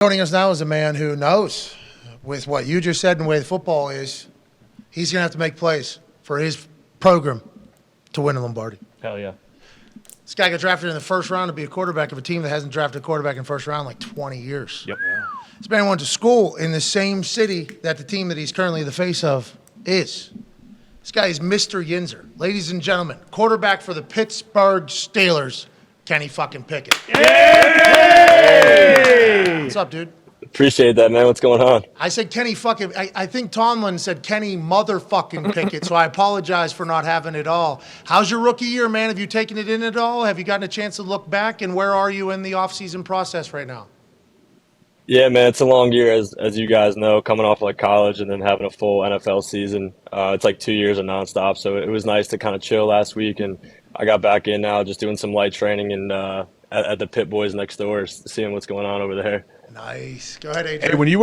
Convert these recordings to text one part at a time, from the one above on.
Joining us now is a man who knows, with what you just said and the way the football is, he's going to have to make plays for his program to win a Lombardi. Hell yeah. This guy got drafted in the first round to be a quarterback of a team that hasn't drafted a quarterback in the first round in like 20 years. Yep. This man went to school in the same city that the team that he's currently the face of is. This guy is Mr. Yinzer. Ladies and gentlemen, quarterback for the Pittsburgh Steelers, Kenny fucking Pickett. Hey! What's up, dude? Appreciate that, man. What's going on? I said Kenny fucking, I think Tomlin said Kenny motherfucking Pickett, so I apologize for not having it all. How's your rookie year, man? Have you taken it in at all? Have you gotten a chance to look back? And where are you in the offseason process right now? Yeah, man, it's a long year, as you guys know, coming off like college and then having a full NFL season. It's like 2 years of nonstop, so it was nice to kind of chill last week, and I got back in now, just doing some light training and at the Pitt boys next door, seeing what's going on over there. Nice. Go ahead, AJ. Hey, when you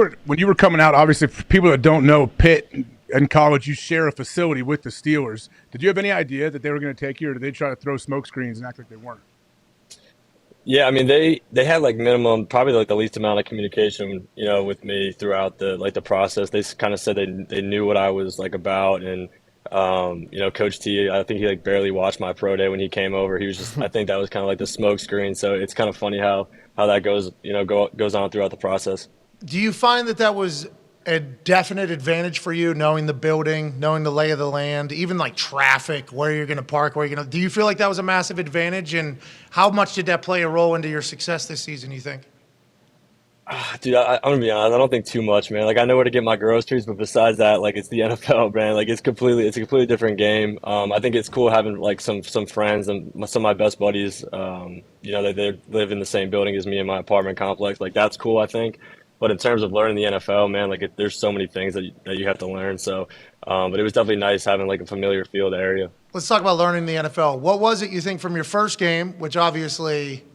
were coming out, obviously, for people that don't know, Pitt in college, you share a facility with the Steelers. Did you have any idea that they were going to take you, or did they try to throw smoke screens and act like they weren't? Yeah, I mean they had like minimum, probably like the least amount of communication, with me throughout the process. They kind of said they knew what I was like about, and Coach T, I think he like barely watched my pro day when he came over. He was just, I think that was kind of like the smoke screen. So it's kind of funny how that goes on throughout the process. Do you find that was a definite advantage for you, knowing the building, knowing the lay of the land, even like traffic, where you're going to park, do you feel like that was a massive advantage? And how much did that play a role into your success this season, you think? Dude, I'm gonna be honest. I don't think too much, man. Like I know where to get my groceries, but besides that, like it's the NFL, man. Like it's a completely different game. I think it's cool having like some friends and some of my best buddies. They live in the same building as me in my apartment complex. Like that's cool, I think. But in terms of learning the NFL, man, like there's so many things that you have to learn. So, but it was definitely nice having like a familiar field area. Let's talk about learning the NFL. What was it you think from your first game, which obviously,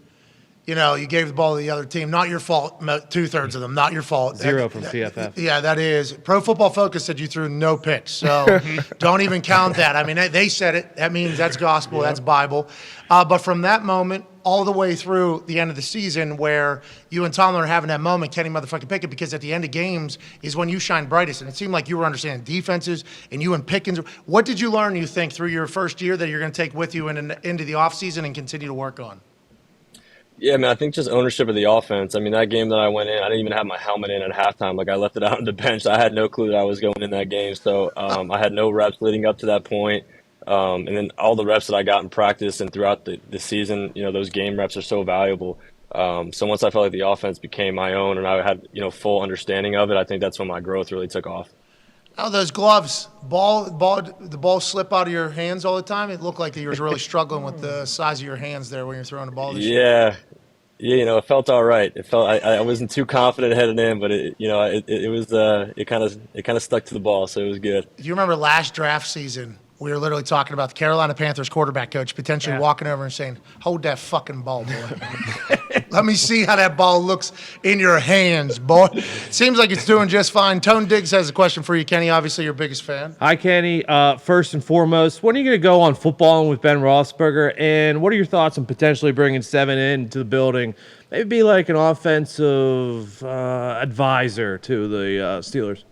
you gave the ball to the other team. Not your fault, 2/3 of them. Not your fault. 0 from PFF. Yeah, that is. Pro Football Focus said you threw no picks, so don't even count that. I mean, they said it. That means that's gospel. That's Bible. But from that moment all the way through the end of the season where you and Tomlin are having that moment, Kenny motherfucking Pickett, because at the end of games is when you shine brightest. And it seemed like you were understanding defenses and you and Pickens. What did you learn, you think, through your first year that you're going to take with you into the offseason and continue to work on? Yeah, man, I think just ownership of the offense. I mean, that game that I went in, I didn't even have my helmet in at halftime. Like, I left it out on the bench. I had no clue that I was going in that game. So I had no reps leading up to that point. And then all the reps that I got in practice and throughout the season, those game reps are so valuable. So once I felt like the offense became my own and I had, full understanding of it, I think that's when my growth really took off. Oh, those gloves, the ball slip out of your hands all the time? It looked like you were really struggling with the size of your hands there when you're throwing the ball this year. Yeah, it felt all right. It felt I wasn't too confident heading in, but it kind of stuck to the ball, so it was good. Do you remember last draft season? We were literally talking about the Carolina Panthers quarterback coach potentially walking over and saying, "Hold that fucking ball, boy. Let me see how that ball looks in your hands, boy." Seems like it's doing just fine. Tone Diggs has a question for you, Kenny. Obviously, your biggest fan. Hi, Kenny. First and foremost, when are you going to go on footballing with Ben Roethlisberger? And what are your thoughts on potentially bringing Seven into the building? Maybe be like an offensive advisor to the Steelers.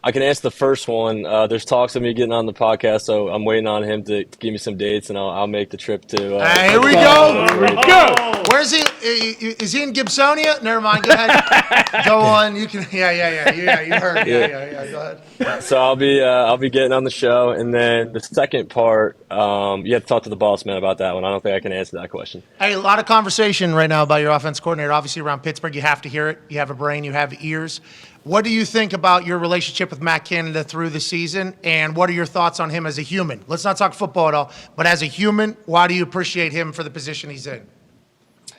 I can answer the first one. There's talks of me getting on the podcast, so I'm waiting on him to give me some dates, and I'll make the trip to. Here we go. Here we go. Where's he? Is he in Gibsonia? Never mind. Go ahead. Go on. You can. Yeah. You heard. Yeah. Go ahead. So I'll be getting on the show, and then the second part, you have to talk to the boss man about that one. I don't think I can answer that question. Hey, a lot of conversation right now about your offense coordinator. Obviously, around Pittsburgh, you have to hear it. You have a brain. You have ears. What do you think about your relationship with Matt Canada through the season, and what are your thoughts on him as a human? Let's not talk football at all, but as a human, why do you appreciate him for the position he's in?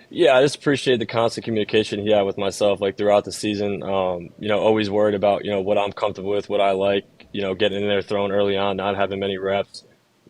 Yeah, I just appreciate the constant communication he had with myself, like throughout the season. Always worried about, what I'm comfortable with, what I like, getting in there, throwing early on, not having many reps.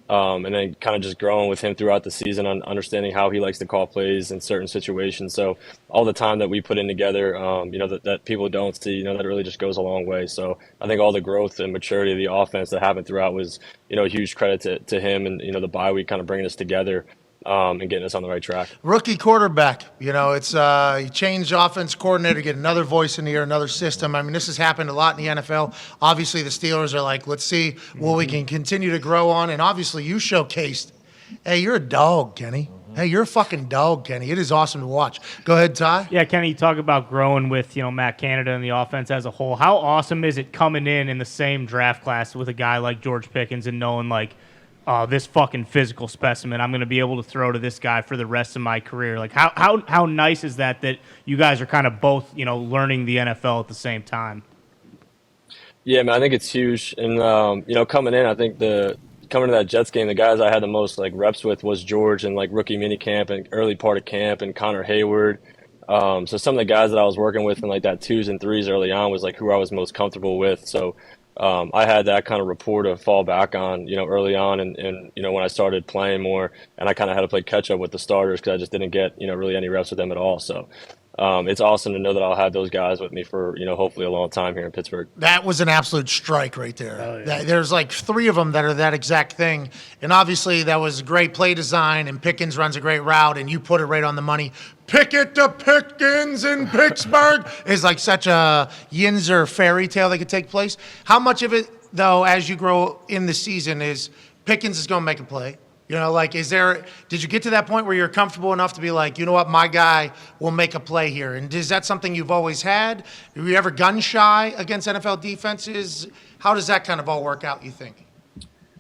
And then kind of just growing with him throughout the season on understanding how he likes to call plays in certain situations. So all the time that we put in together, that people don't see, that really just goes a long way. So I think all the growth and maturity of the offense that happened throughout was, a huge credit to him and, the bye week kind of bringing us together. and getting us on the right track. Rookie quarterback, it's you change offense coordinator, get another voice in the ear, another system. I mean, this has happened a lot in the NFL. Obviously, the Steelers are like, let's see what we can continue to grow on. And obviously, you showcased, hey, you're a dog, Kenny. Hey, you're a fucking dog, Kenny. It is awesome to watch. Go ahead, Ty. Yeah, Kenny, you talk about growing with, Matt Canada and the offense as a whole. How awesome is it coming in the same draft class with a guy like George Pickens and knowing, like, this fucking physical specimen, I'm going to be able to throw to this guy for the rest of my career? Like, how nice is that you guys are kind of both, learning the NFL at the same time? Yeah, man, I think it's huge. And, coming in, I think coming to that Jets game, the guys I had the most like reps with was George and like rookie mini camp and early part of camp and Connor Hayward. So some of the guys that I was working with in like that 2s and 3s early on was like who I was most comfortable with. So I had that kind of rapport to fall back on, early on and when I started playing more, and I kind of had to play catch up with the starters because I just didn't get, really any reps with them at all. So it's awesome to know that I'll have those guys with me for, hopefully a long time here in Pittsburgh. That was an absolute strike right there. There's like 3 of them that are that exact thing. And obviously that was great play design, and Pickens runs a great route, and you put it right on the money. Pickett to Pickens in Pittsburgh is like such a Yinzer fairy tale that could take place. How much of it, though, as you grow in the season, is Pickens is going to make a play? Did you get to that point where you're comfortable enough to be like, you know what, my guy will make a play here? And is that something you've always had? Were you ever gun shy against NFL defenses? How does that kind of all work out, you think?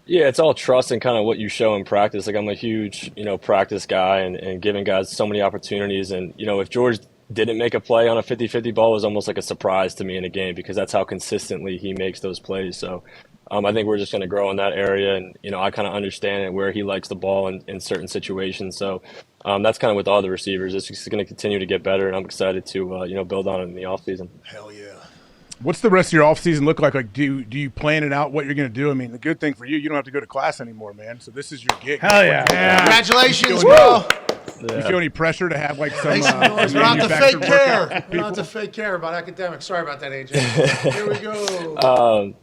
Yeah, it's all trust and kind of what you show in practice. Like I'm a huge, practice guy and giving guys so many opportunities. And, if George didn't make a play on a 50-50 ball, it was almost like a surprise to me in a game because that's how consistently he makes those plays. So I think we're just going to grow in that area. And, I kind of understand it where he likes the ball in certain situations. So that's kind of with all the receivers. It's just going to continue to get better. And I'm excited to, build on it in the offseason. Hell yeah. What's the rest of your offseason look like? Like, do you plan it out what you're going to do? I mean, the good thing for you don't have to go to class anymore, man. So this is your gig. Hell yeah. Congratulations, bro. You feel any pressure to have like some We don't have to fake care. workout? We don't have to fake care about academics. Sorry about that, AJ. Here we go.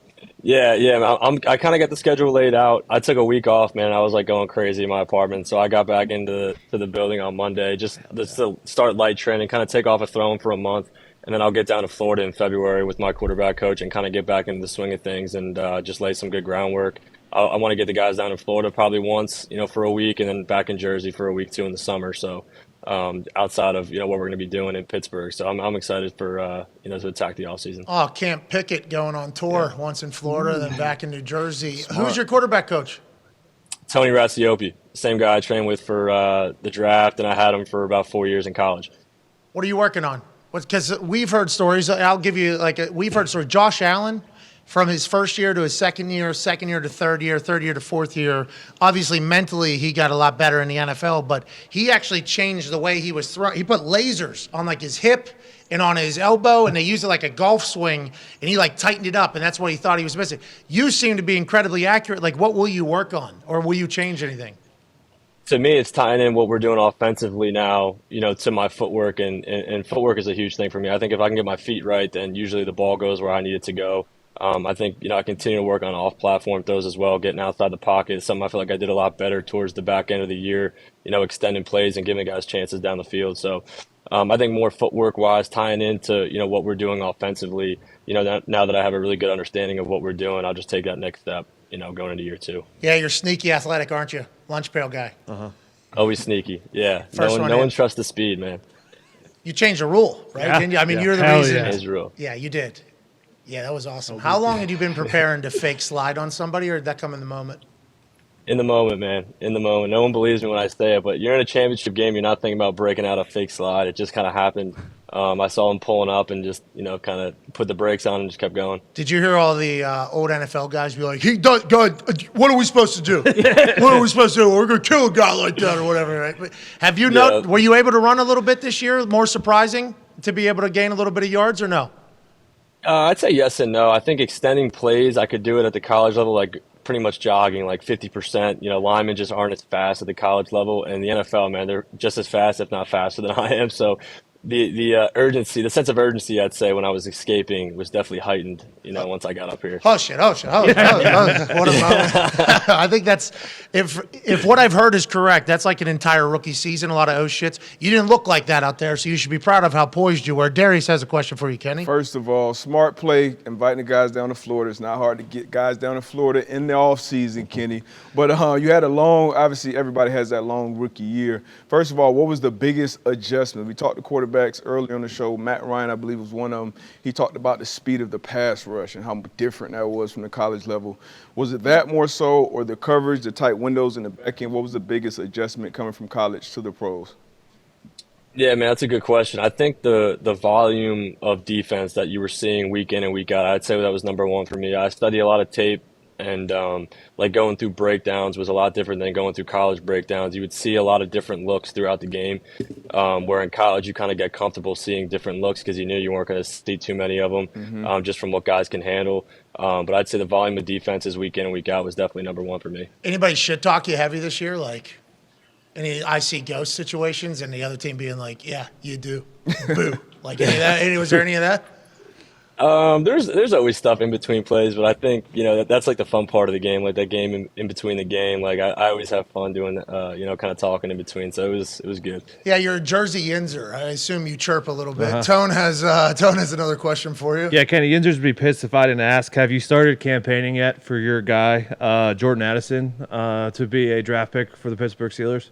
Yeah, man. I kind of got the schedule laid out. I took a week off, man. I was like going crazy in my apartment, so I got back into the building on Monday just to start light training, kind of take off a throne for a month, and then I'll get down to Florida in February with my quarterback coach and kind of get back into the swing of things and just lay some good groundwork. I want to get the guys down in Florida probably once, for a week, and then back in Jersey for a week too in the summer. So outside of what we're going to be doing in Pittsburgh, so I'm excited for to attack the offseason. Oh, Camp Pickett going on tour once in Florida, then back in New Jersey. Who's your quarterback coach? Tony Rasiopi, same guy I trained with for the draft, and I had him for about 4 years in college. What are you working on? Because we've heard stories. I'll give you we've heard stories. Josh Allen, from his first year to his second year to third year to fourth year, obviously mentally he got a lot better in the NFL, but he actually changed the way he was throwing. He put lasers on like his hip and on his elbow, and they used it like a golf swing, and he like tightened it up, and that's what he thought he was missing. You seem to be incredibly accurate. Like, what will you work on, or will you change anything? To me, it's tying in what we're doing offensively now, to my footwork, and footwork is a huge thing for me. I think if I can get my feet right, then usually the ball goes where I need it to go. I think, I continue to work on off-platform throws as well, getting outside the pocket. Something I feel like I did a lot better towards the back end of the year, extending plays and giving guys chances down the field. So I think more footwork-wise, tying into, what we're doing offensively, now that I have a really good understanding of what we're doing, I'll just take that next step, going into year 2. Yeah, you're sneaky athletic, aren't you? Lunch pail guy. Always sneaky. Yeah. First No one trusts the speed, man. You changed the rule, right? Yeah. Didn't you? I mean, you're the Hell reason. yeah. It's real. Yeah, you did. Yeah, that was awesome. How long had you been preparing to fake slide on somebody, or did that come in the moment? In the moment, man. In the moment. No one believes me when I say it, but you're in a championship game. You're not thinking about breaking out a fake slide. It just kind of happened. I saw him pulling up and just, kind of put the brakes on and just kept going. Did you hear all the old NFL guys be like, "He does, God, what are we supposed to do? What are we supposed to do? We're going to kill a guy like that or whatever." Right? But have you were you able to run a little bit this year? More surprising to be able to gain a little bit of yards, or no? I'd say yes and no. I think extending plays, I could do it at the college level, like pretty much jogging, like 50%. Linemen just aren't as fast at the college level. And the NFL, man, they're just as fast, if not faster than I am. So the urgency, the sense of urgency, I'd say, when I was escaping was definitely heightened, once I got up here. Oh shit! What a moment! I think that's if what I've heard is correct, that's like an entire rookie season. A lot of oh shits. You didn't look like that out there, so you should be proud of how poised you were. Darius has a question for you, Kenny. First of all, smart play, inviting the guys down to Florida. It's not hard to get guys down to Florida in the offseason, Kenny. But you had obviously everybody has that long rookie year. First of all, what was the biggest adjustment? We talked to quarterbacks earlier on the show. Matt Ryan, I believe, was one of them. He talked about the speed of the pass rush and how different that was from the college level. Was it that more so, or the coverage, the tight windows in the back end? What was the biggest adjustment coming from college to the pros? Yeah, man, that's a good question. I think the volume of defense that you were seeing week in and week out, I'd say that was number one for me. I study a lot of tape, and going through breakdowns was a lot different than going through college breakdowns. You would see a lot of different looks throughout the game, where in college you kind of get comfortable seeing different looks because you knew you weren't going to see too many of them, just from what guys can handle. But I'd say the volume of defenses week in and week out was definitely number one for me. Anybody shit talk you heavy this year? Like any I see ghost situations and the other team being like, yeah, you do. Boo. Like any of that? Was there any of that? There's always stuff in between plays, but I think that's like the fun part of the game, like that game in between the game. Like I always have fun doing kind of talking in between, so it was good. Yeah, you're a Jersey Yinzer. I assume you chirp a little bit. Tone has another question for you. Yeah, Kenny, Yinzers would be pissed if I didn't ask. Have you started campaigning yet for your guy, Jordan Addison, to be a draft pick for the Pittsburgh Steelers?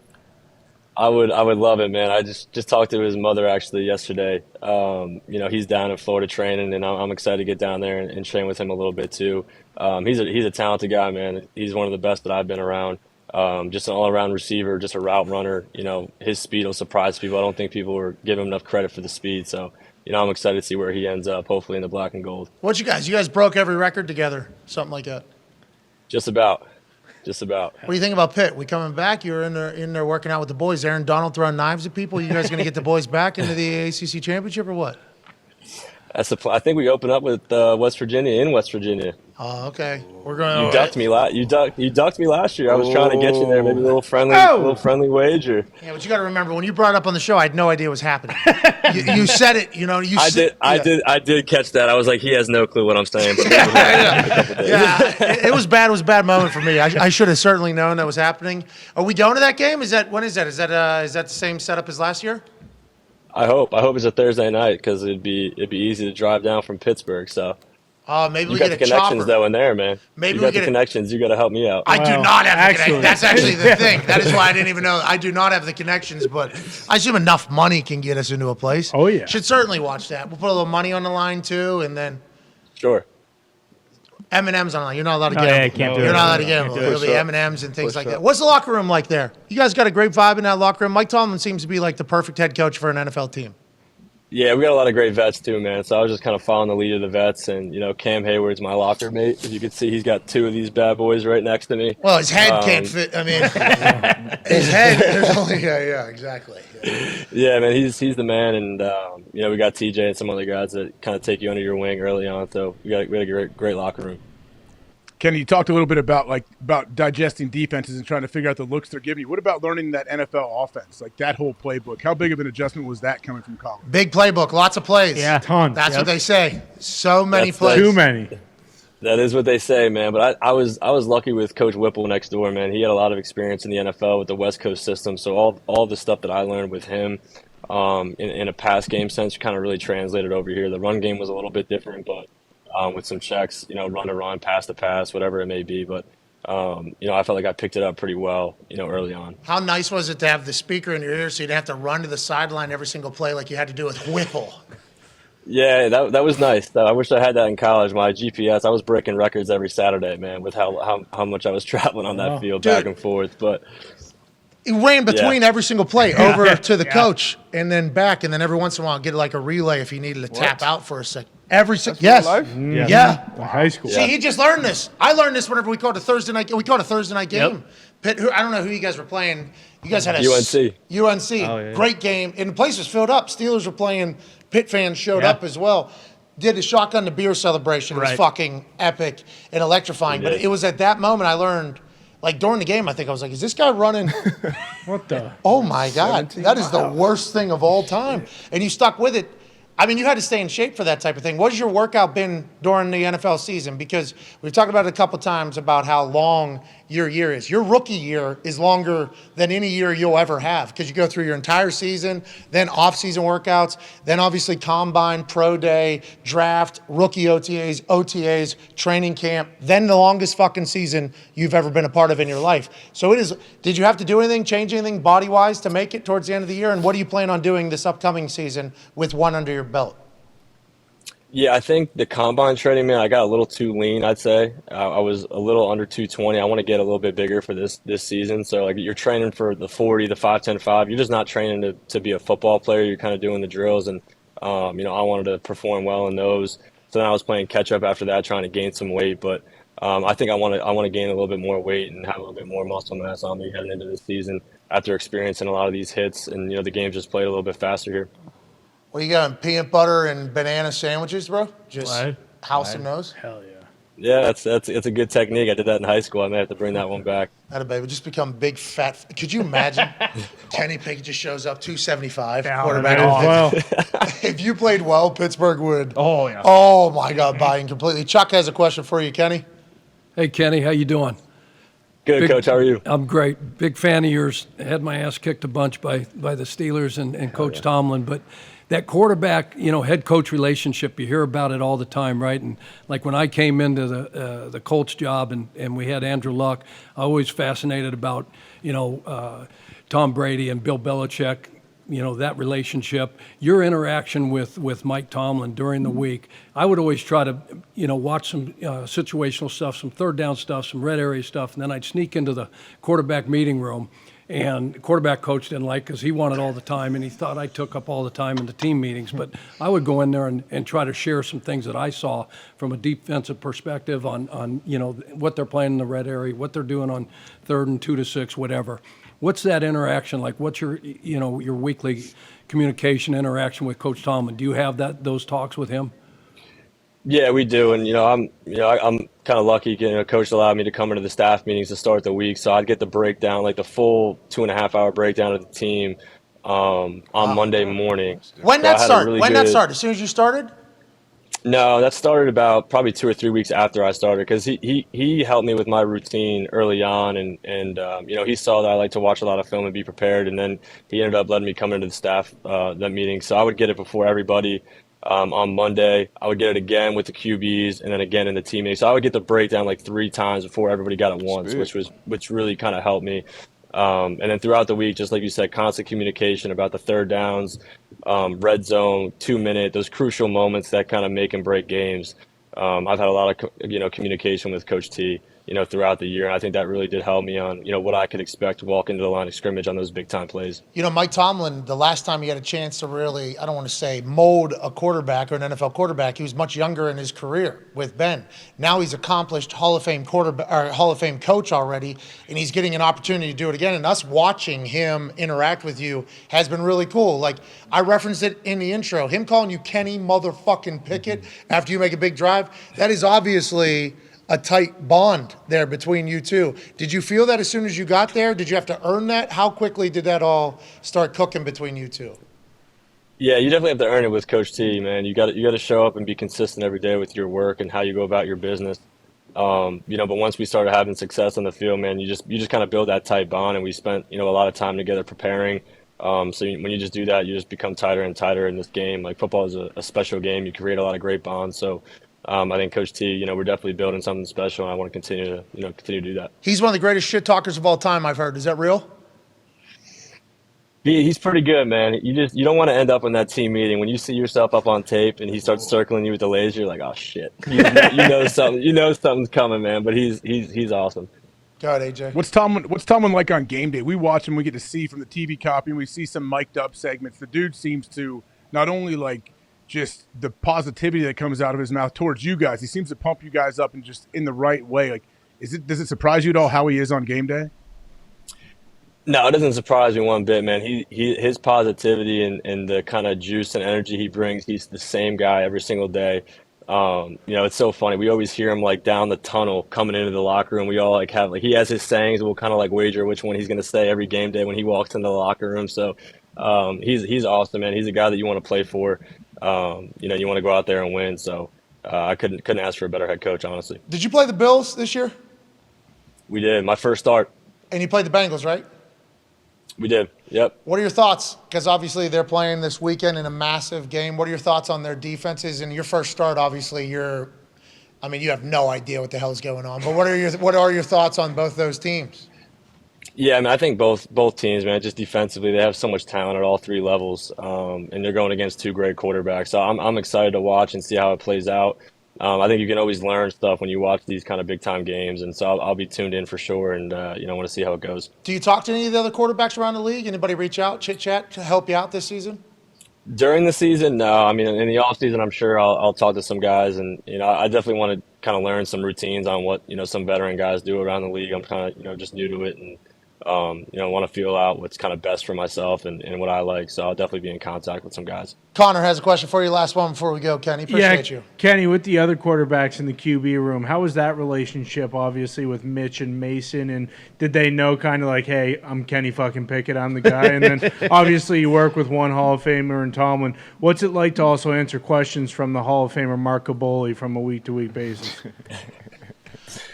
I would love it, man. I just talked to his mother actually yesterday. He's down in Florida training, and I'm excited to get down there and train with him a little bit too. He's a talented guy, man. He's one of the best that I've been around. Just an all-around receiver, just a route runner. His speed will surprise people. I don't think people were giving him enough credit for the speed. So, I'm excited to see where he ends up, hopefully in the black and gold. What you guys broke every record together, something like that. Just about. What do you think about Pitt? We coming back? You're in there working out with the boys. Aaron Donald throwing knives at people. You guys going to get the boys back into the ACC championship or what? That's the I think we open up with West Virginia in West Virginia. Oh, okay. We're going. You ducked me you ducked me last year. I was trying to get you there, maybe a little friendly wager. Yeah, but you got to remember when you brought it up on the show, I had no idea what was happening. you said it. I did catch that. I was like, he has no clue what I'm saying. But it was bad. It was a bad moment for me. I should have certainly known that was happening. Are we going to that game? When is that? Is that the same setup as last year? I hope it's a Thursday night because it'd be easy to drive down from Pittsburgh. So. Maybe you we got get the a connections chopper. though in there, man. Maybe you got we get the connections. You got to help me out. I do not have the connections. That's actually the thing. That is why I didn't even know. I do not have the connections, but I assume enough money can get us into a place. Oh yeah, should certainly watch that. We'll put a little money on the line too, and then sure. M&M's on the line. You're not allowed to get them. Can't do it. You're not allowed to get them. It'll be M&M's and things like that. What's the locker room like there? You guys got a great vibe in that locker room. Mike Tomlin seems to be like the perfect head coach for an NFL team. Yeah, we got a lot of great vets too, man. So I was just kind of following the lead of the vets, and Cam Hayward's my locker mate. As you can see, he's got two of these bad boys right next to me. Well, his head can't fit. I mean, his head. There's only exactly. Yeah, man, he's the man, and we got TJ and some other guys that kind of take you under your wing early on. So we had a great locker room. Kenny, you talked a little bit about digesting defenses and trying to figure out the looks they're giving you. What about learning that NFL offense, like that whole playbook? How big of an adjustment was that coming from college? Big playbook, lots of plays. Yeah, tons. That's what they say. So many plays. Too many. That is what they say, man. But I was lucky with Coach Whipple next door, man. He had a lot of experience in the NFL with the West Coast system. So all the stuff that I learned with him in a pass game sense kind of really translated over here. The run game was a little bit different, but with some checks, run to run, pass to pass, whatever it may be. But, I felt like I picked it up pretty well, early on. How nice was it to have the speaker in your ear so you didn't have to run to the sideline every single play like you had to do with Whipple? Yeah, that was nice. I wish I had that in college. My GPS, I was breaking records every Saturday, man, with how much I was traveling on that field back and forth. But he ran between every single play over to the coach and then back, and then every once in a while get like a relay if he needed to tap out for a second. Yes. Yeah. High school. See, he just learned this. I learned this whenever we called a Thursday night. We called a Thursday night game. Pitt, I don't know who you guys were playing. You guys had a UNC. UNC. Oh, yeah. Great game, and the place was filled up. Steelers were playing. Pitt fans showed up as well. Did a shotgun to beer celebration. It was fucking epic and electrifying. But it was at that moment I learned Like during the game, I think I was like, is this guy running? What the? Oh my God, that is the worst thing of all time. And you stuck with it. I mean, you had to stay in shape for that type of thing. What has your workout been during the NFL season? Because we've talked about it a couple times about how long your year is. Your rookie year is longer than any year you'll ever have because you go through your entire season, then off-season workouts, then obviously combine, pro day, draft, rookie OTAs, training camp, then the longest fucking season you've ever been a part of in your life. So it is. Did you have to do anything, change anything body-wise to make it towards the end of the year? And what do you plan on doing this upcoming season with one under your belt? Yeah, I think the combine training, man, I got a little too lean, I'd say. I was a little under 220. I want to get a little bit bigger for this season. So, like, you're training for the 40, the 5, 10, 5. You're just not training to be a football player. You're kind of doing the drills. And, I wanted to perform well in those. So then I was playing catch up after that, trying to gain some weight. But I think I want to gain a little bit more weight and have a little bit more muscle mass on me heading into the season after experiencing a lot of these hits. And, the game's just played a little bit faster here. What you got, peanut butter and banana sandwiches, bro? Just house and nose? Hell yeah. Yeah, that's a good technique. I did that in high school. I may have to bring that one back. Atta baby, just become big fat. Could you imagine? Kenny Pickett just shows up 275 quarterback. Well, If you played well, Pittsburgh would. oh yeah. Oh my God, buying completely. Chuck has a question for you, Kenny. Hey, Kenny, how you doing? Good, Coach. How are you? I'm great. Big fan of yours. Had my ass kicked a bunch by the Steelers and Coach Tomlin, but that quarterback, head coach relationship, you hear about it all the time, right? And like when I came into the Colts job and we had Andrew Luck, I was fascinated about, Tom Brady and Bill Belichick, that relationship. Your interaction with Mike Tomlin during the week, I would always try to, watch some situational stuff, some third down stuff, some red area stuff, and then I'd sneak into the quarterback meeting room. And the quarterback coach didn't like because he wanted all the time and he thought I took up all the time in the team meetings. But I would go in there and try to share some things that I saw from a defensive perspective on what they're playing in the red area, what they're doing on 3rd and 2 to 6, whatever. What's that interaction like? What's your your weekly communication interaction with Coach Tomlin? Do you have those talks with him? Yeah, we do, and I'm kind of lucky. Coach allowed me to come into the staff meetings to start the week, so I'd get the breakdown, like the full 2.5-hour breakdown of the team on Monday morning. When that started? That started? As soon as you started? No, that started about probably 2 or 3 weeks after I started because he helped me with my routine early on, and he saw that I like to watch a lot of film and be prepared, and then he ended up letting me come into the staff that meeting, so I would get it before everybody. On Monday, I would get it again with the QBs and then again in the team meeting. So I would get the breakdown like 3 times before everybody got it once, which really kind of helped me. And then throughout the week, just like you said, constant communication about the third downs, red zone, 2-minute, those crucial moments that kind of make and break games. I've had a lot of communication with Coach T, throughout the year, and I think that really did help me on what I could expect to walk into the line of scrimmage on those big time plays. Mike Tomlin, the last time he had a chance to really, I don't want to say mold a quarterback or an NFL quarterback, he was much younger in his career with Ben. Now he's accomplished Hall of Fame quarterback or Hall of Fame coach already, and he's getting an opportunity to do it again. And us watching him interact with you has been really cool. Like I referenced it in the intro, him calling you Kenny motherfucking Pickett after you make a big drive. That is obviously a tight bond there between you two. Did you feel that as soon as you got there? Did you have to earn that? How quickly did that all start cooking between you two? Yeah, you definitely have to earn it with Coach T, man. You got to show up and be consistent every day with your work and how you go about your business. But once we started having success on the field, man, you just kind of build that tight bond, and we spent a lot of time together preparing. When you just do that, you just become tighter and tighter in this game. Like football is a special game. You create a lot of great bonds. So I think Coach T, we're definitely building something special, and I want to continue to do that. He's one of the greatest shit talkers of all time, I've heard. Is that real? He's pretty good, man. You don't want to end up in that team meeting when you see yourself up on tape and he starts circling you with the laser. You're like, oh shit, you know something. You know something's coming, man. But he's awesome. Go ahead, AJ. What's Tomlin like on game day? We watch him. We get to see from the TV copy, and we see some mic'd up segments. The dude seems to not only like just the positivity that comes out of his mouth towards you guys. He seems to pump you guys up and just in the right way. Like, does it surprise you at all how he is on game day? No, it doesn't surprise me one bit, man. His positivity and the kind of juice and energy he brings, he's the same guy every single day. It's so funny. We always hear him like down the tunnel coming into the locker room. We all like have like he has his sayings. We'll kind of like wager which one he's going to say every game day when he walks into the locker room. So he's awesome, man. He's a guy that you want to play for. You want to go out there and win. So I couldn't ask for a better head coach, honestly. Did you play the Bills this year? We did. My first start. And you played the Bengals, right? We did. Yep. What are your thoughts? Because obviously they're playing this weekend in a massive game. What are your thoughts on their defenses? And your first start, obviously, you have no idea what the hell is going on. But what are your thoughts on both those teams? Yeah, I mean, I think both teams, man, just defensively, they have so much talent at all three levels, and they're going against two great quarterbacks. So I'm excited to watch and see how it plays out. I think you can always learn stuff when you watch these kind of big-time games, and so I'll be tuned in for sure and, want to see how it goes. Do you talk to any of the other quarterbacks around the league? Anybody reach out, chit-chat to help you out this season? During the season, no. I mean, in the offseason, I'm sure I'll talk to some guys, and, I definitely want to kind of learn some routines on what, some veteran guys do around the league. I'm kind of, just new to it, and want to feel out what's kind of best for myself and what I like. So I'll definitely be in contact with some guys. Connor has a question for you. Last one before we go, Kenny. Appreciate you. Kenny, with the other quarterbacks in the QB room, how was that relationship, obviously, with Mitch and Mason? And did they know kind of like, hey, I'm Kenny fucking Pickett, I'm the guy? And then obviously you work with one Hall of Famer in Tomlin. What's it like to also answer questions from the Hall of Famer Mark Caboli from a week-to-week basis?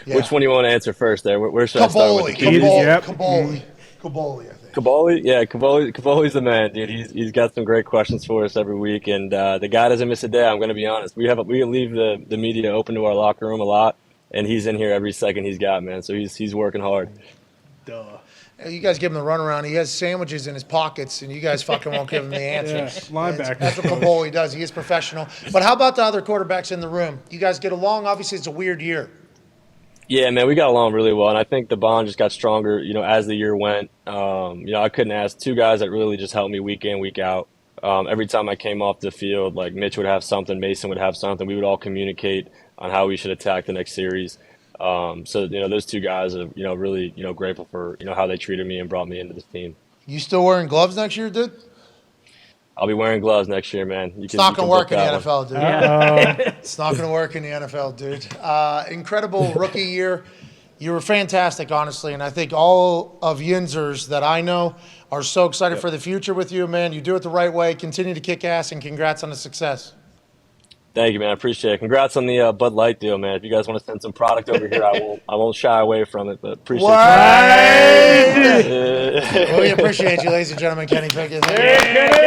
Yeah. Which one do you want to answer first there? Where should I start with? Kaboli, I think. Kaboli? Yeah, Kaboli's the man, dude. He's got some great questions for us every week, and the guy doesn't miss a day. I'm going to be honest. We leave the media open to our locker room a lot, and he's in here every second he's got, man. So he's working hard. Duh. You guys give him the runaround. He has sandwiches in his pockets, and you guys fucking won't give him the answers. Yeah, linebacker. That's what Kaboli does. He is professional. But how about the other quarterbacks in the room? You guys get along? Obviously, it's a weird year. Yeah, man, we got along really well, and I think the bond just got stronger, as the year went. I couldn't ask two guys that really just helped me week in, week out. Every time I came off the field, like Mitch would have something, Mason would have something. We would all communicate on how we should attack the next series. So those two guys are, really, grateful for, how they treated me and brought me into this team. You still wearing gloves next year, dude? I'll be wearing gloves next year, man. It's not going to work in the NFL, dude. Yeah. It's not going to work in the NFL, dude. Incredible rookie year. You were fantastic, honestly, and I think all of Yinzers that I know are so excited for the future with you, man. You do it the right way. Continue to kick ass, and congrats on the success. Thank you, man. I appreciate it. Congrats on the Bud Light deal, man. If you guys want to send some product over here, I won't shy away from it, but appreciate it. We appreciate you, ladies and gentlemen. Kenny Pickett. Hey!